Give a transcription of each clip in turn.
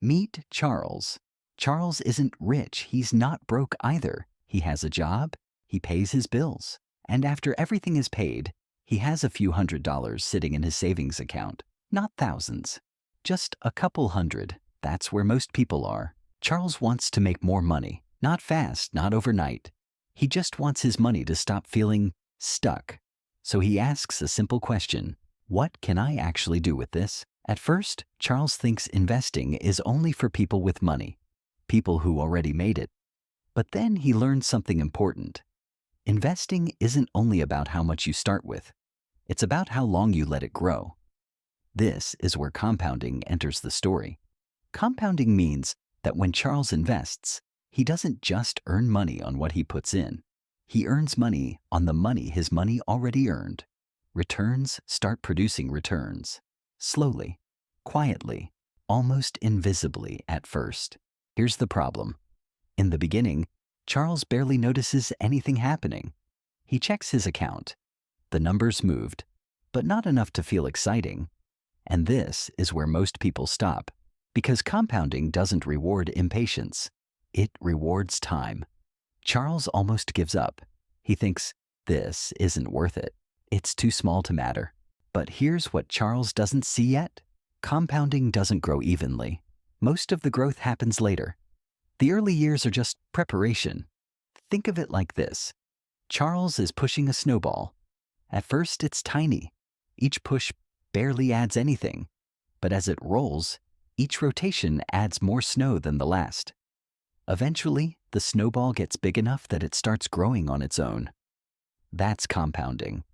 Meet Charles. Charles isn't rich. He's not broke either. He has a job, he pays his bills, and after everything is paid, he has a few $100s sitting in his savings account. Not thousands, just a couple hundred. That's where most people are. Charles wants to make more money. Not fast, not overnight. He just wants his money to stop feeling stuck. So he asks a simple question: what can I actually do with this? At first, Charles thinks investing is only for people with money, people who already made it. But then he learns something important. Investing isn't only about how much you start with. It's about how long you let it grow. This is where compounding enters the story. Compounding means that when Charles invests, he doesn't just earn money on what he puts in. He earns money on the money his money already earned. Returns start producing returns. Slowly, quietly, almost invisibly at first. Here's the problem. In the beginning, Charles barely notices anything happening. He checks his account. The numbers moved, but not enough to feel exciting. And this is where most people stop, because compounding doesn't reward impatience. It rewards time. Charles almost gives up. He thinks, this isn't worth it. It's too small to matter. But here's what Charles doesn't see yet. Compounding doesn't grow evenly. Most of the growth happens later. The early years are just preparation. Think of it like this. Charles is pushing a snowball. At first, it's tiny. Each push barely adds anything. But as it rolls, each rotation adds more snow than the last. Eventually, the snowball gets big enough that it starts growing on its own. That's compounding.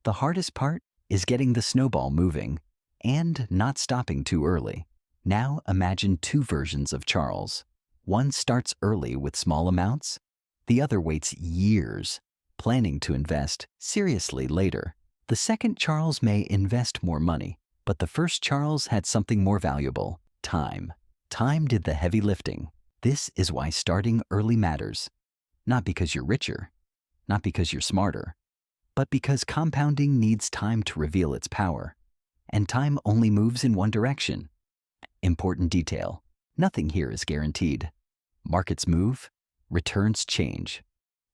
The hardest part is getting the snowball moving and not stopping too early. Now imagine two versions of Charles. One starts early with small amounts. The other waits years, planning to invest seriously later. The second Charles may invest more money, but the first Charles had something more valuable: time. Time did the heavy lifting. This is why starting early matters. Not because you're richer, not because you're smarter, but because compounding needs time to reveal its power. And time only moves in one direction. Important detail: nothing here is guaranteed. Markets move, returns change.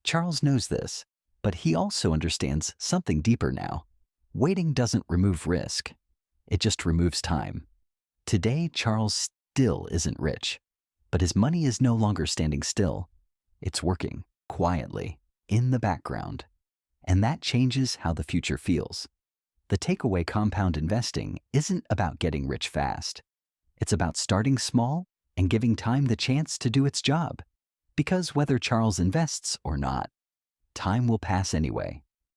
Charles knows this, but he also understands something deeper now. Waiting doesn't remove risk. It just removes time. Today, Charles still isn't rich, but his money is no longer standing still. It's working quietly in the background. And that changes how the future feels. The takeaway: compound investing isn't about getting rich fast. It's about starting small and giving time the chance to do its job. Because whether Charles invests or not, time will pass anyway.